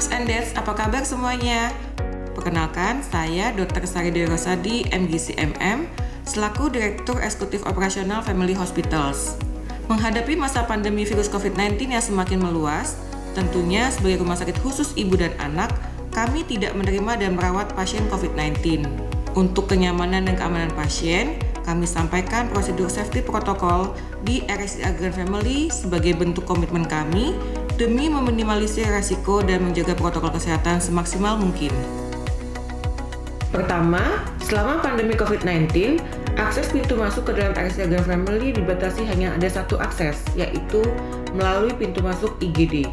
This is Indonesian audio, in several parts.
Moms and Dads, apa kabar semuanya? Perkenalkan, saya Dr. Sari Dewi Rosadi, MGCMM, selaku Direktur Eksekutif Operasional Family Hospitals. Menghadapi masa pandemi virus COVID-19 yang semakin meluas, tentunya sebagai rumah sakit khusus ibu dan anak, kami tidak menerima dan merawat pasien COVID-19. Untuk kenyamanan dan keamanan pasien, kami sampaikan prosedur safety protokol di RSCA Grand Family sebagai bentuk komitmen kami demi meminimalisir risiko dan menjaga protokol kesehatan semaksimal mungkin. Pertama, selama pandemi COVID-19, akses pintu masuk ke dalam RSCA Grand Family dibatasi hanya ada satu akses, yaitu melalui pintu masuk IGD.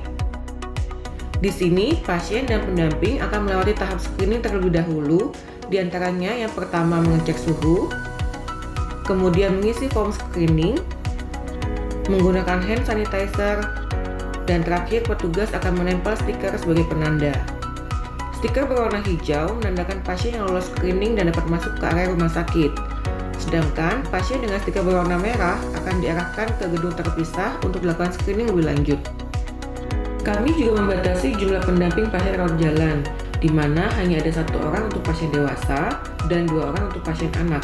Di sini, pasien dan pendamping akan melewati tahap screening terlebih dahulu, diantaranya yang pertama mengecek suhu, kemudian mengisi form screening, menggunakan hand sanitizer, dan terakhir petugas akan menempel stiker sebagai penanda. Stiker berwarna hijau menandakan pasien yang lolos screening dan dapat masuk ke area rumah sakit. Sedangkan pasien dengan stiker berwarna merah akan diarahkan ke gedung terpisah untuk dilakukan screening lebih lanjut. Kami juga membatasi jumlah pendamping pasien rawat jalan, di mana hanya ada 1 orang untuk pasien dewasa dan 2 orang untuk pasien anak.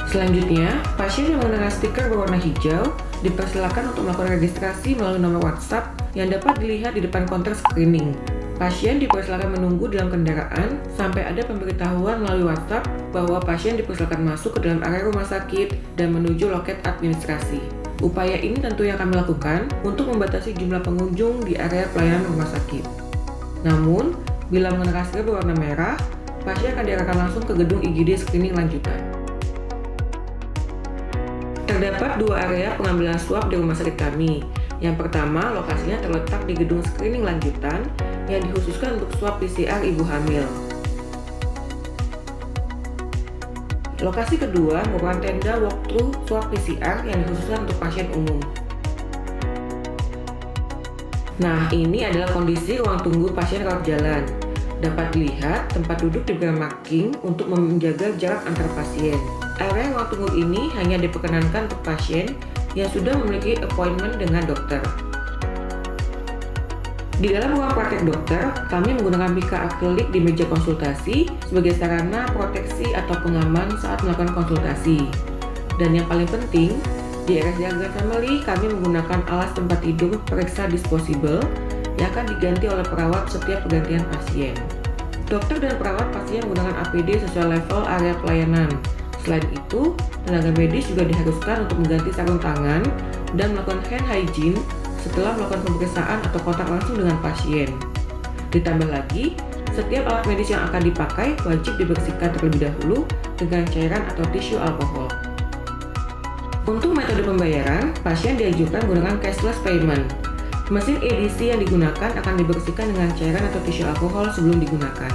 Selanjutnya, pasien yang menggunakan stiker berwarna hijau dipersilakan untuk melakukan registrasi melalui nomor WhatsApp yang dapat dilihat di depan counter screening. Pasien dipersilakan menunggu dalam kendaraan sampai ada pemberitahuan melalui WhatsApp bahwa pasien dipersilakan masuk ke dalam area rumah sakit dan menuju loket administrasi. Upaya ini tentunya kami lakukan untuk membatasi jumlah pengunjung di area pelayanan rumah sakit. Namun, bila menggunakan stiker berwarna merah, pasien akan diarahkan langsung ke gedung IGD screening lanjutan. Terdapat 2 area pengambilan swab di rumah sakit kami. Yang pertama, lokasinya terletak di gedung screening lanjutan yang dikhususkan untuk swab PCR ibu hamil. Lokasi kedua merupakan tenda walkthrough swab PCR yang dikhususkan untuk pasien umum. Nah, ini adalah kondisi ruang tunggu pasien rawat jalan. Dapat dilihat tempat duduk diberikan marking untuk menjaga jarak antar pasien. Area ruang tunggu ini hanya diperkenankan untuk pasien yang sudah memiliki appointment dengan dokter. Di dalam ruang praktek dokter, kami menggunakan mika akrilik di meja konsultasi sebagai sarana proteksi atau pengaman saat melakukan konsultasi. Dan yang paling penting, di RSCA Grand Family kami menggunakan alas tempat tidur periksa disposable yang akan diganti oleh perawat setiap pergantian pasien. Dokter dan perawat pastinya menggunakan APD sesuai level area pelayanan. Selain itu, tenaga medis juga diharuskan untuk mengganti sarung tangan dan melakukan hand hygiene setelah melakukan pemeriksaan atau kontak langsung dengan pasien. Ditambah lagi, setiap alat medis yang akan dipakai wajib dibersihkan terlebih dahulu dengan cairan atau tisu alkohol. Untuk metode pembayaran, pasien dianjurkan menggunakan cashless payment. Mesin EDC yang digunakan akan dibersihkan dengan cairan atau tisu alkohol sebelum digunakan.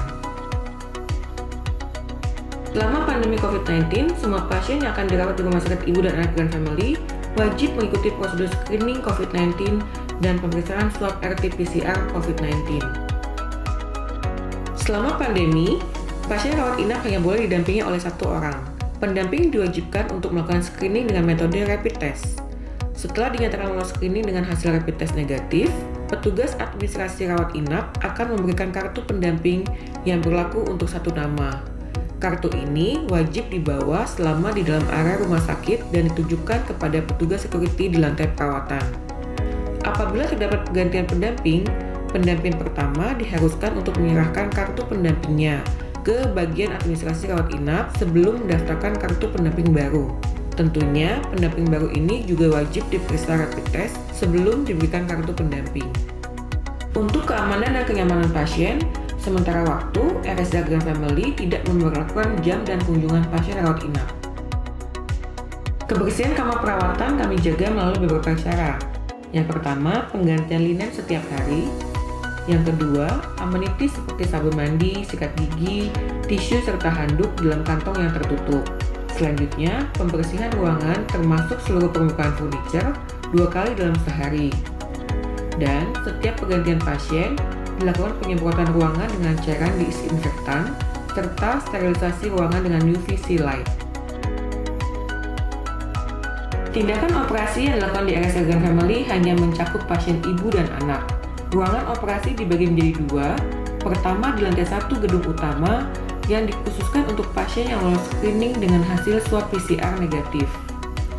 Selama pandemi COVID-19, semua pasien yang akan dirawat di rumah sakit ibu dan anak Grand Family wajib mengikuti prosedur screening COVID-19 dan pemeriksaan swab RT-PCR COVID-19. Selama pandemi, pasien rawat inap hanya boleh didampingi oleh 1 orang. Pendamping diwajibkan untuk melakukan screening dengan metode rapid test. Setelah dinyatakan lolos screening dengan hasil rapid test negatif, petugas administrasi rawat inap akan memberikan kartu pendamping yang berlaku untuk 1 nama. Kartu ini wajib dibawa selama di dalam area rumah sakit dan ditujukan kepada petugas security di lantai perawatan. Apabila terdapat pergantian pendamping, pendamping pertama diharuskan untuk menyerahkan kartu pendampingnya ke bagian administrasi rawat inap sebelum mendaftarkan kartu pendamping baru. Tentunya, pendamping baru ini juga wajib diperiksa rapid test sebelum diberikan kartu pendamping. Untuk keamanan dan kenyamanan pasien, sementara waktu, RSCA Grand Family tidak memberlakukan jam dan kunjungan pasien rawat inap. Kebersihan kamar perawatan kami jaga melalui beberapa cara. Yang pertama, penggantian linen setiap hari. Yang kedua, amenities seperti sabun mandi, sikat gigi, tisu serta handuk dalam kantong yang tertutup. Selanjutnya, pembersihan ruangan termasuk seluruh permukaan furniture 2 kali dalam sehari. Dan setiap pergantian pasien, dilakukan penyemprotan ruangan dengan cairan disinfektan, serta sterilisasi ruangan dengan UVC light. Tindakan operasi yang dilakukan di RSCA Grand Family hanya mencakup pasien ibu dan anak. Ruangan operasi dibagi menjadi dua. Pertama di lantai 1 gedung utama yang dikhususkan untuk pasien yang lolos screening dengan hasil swab PCR negatif.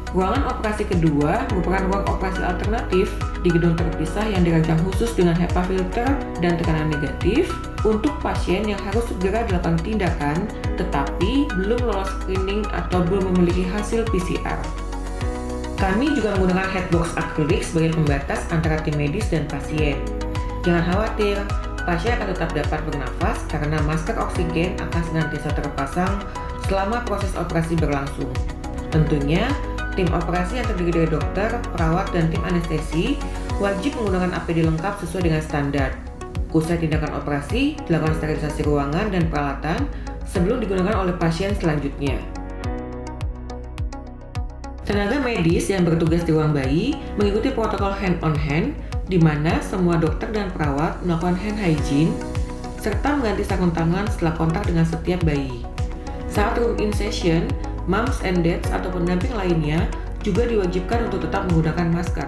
Ruangan operasi kedua merupakan ruang operasi alternatif di gedung terpisah yang dirancang khusus dengan HEPA filter dan tekanan negatif untuk pasien yang harus segera dilakukan tindakan tetapi belum lolos screening atau belum memiliki hasil PCR. Kami juga menggunakan headbox akrilik sebagai pembatas antara tim medis dan pasien. Jangan khawatir, pasien akan tetap dapat bernafas karena masker oksigen akan senantiasa terpasang selama proses operasi berlangsung. Tentunya, tim operasi yang terdiri dari dokter, perawat, dan tim anestesi wajib menggunakan APD lengkap sesuai dengan standar. Usai tindakan operasi, dilakukan sterilisasi ruangan dan peralatan sebelum digunakan oleh pasien selanjutnya. Tenaga medis yang bertugas di ruang bayi mengikuti protokol hand on hand, di mana semua dokter dan perawat melakukan hand hygiene serta mengganti sarung tangan setelah kontak dengan setiap bayi. Saat room in session, moms and dads atau pendamping lainnya juga diwajibkan untuk tetap menggunakan masker.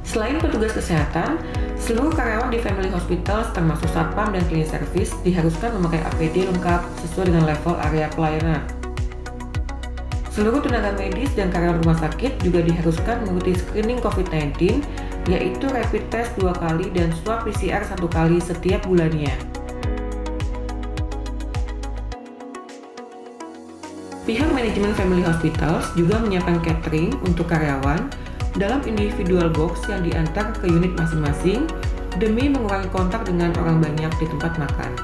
Selain petugas kesehatan, seluruh karyawan di Family Hospitals termasuk satpam dan cleaning service diharuskan memakai APD lengkap sesuai dengan level area pelayanan. Seluruh tenaga medis dan karyawan rumah sakit juga diharuskan mengikuti screening COVID-19, yaitu rapid test 2 kali dan swab PCR 1 kali setiap bulannya. Pihak manajemen Family Hospitals juga menyiapkan catering untuk karyawan dalam individual box yang diantar ke unit masing-masing demi mengurangi kontak dengan orang banyak di tempat makan.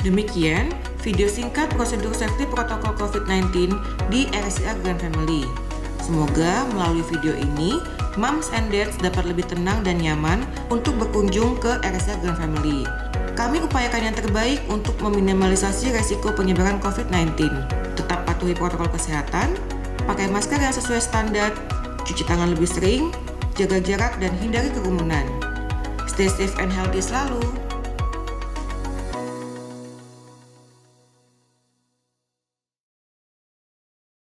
Demikian video singkat prosedur safety protokol COVID-19 di RSCA Grand Family. Semoga melalui video ini, moms and dads dapat lebih tenang dan nyaman untuk berkunjung ke RSCA Grand Family. Kami upayakan yang terbaik untuk meminimalisasi resiko penyebaran COVID-19. Tetap patuhi protokol kesehatan, pakai masker yang sesuai standar, cuci tangan lebih sering, jaga jarak dan hindari kerumunan. Stay safe and healthy selalu.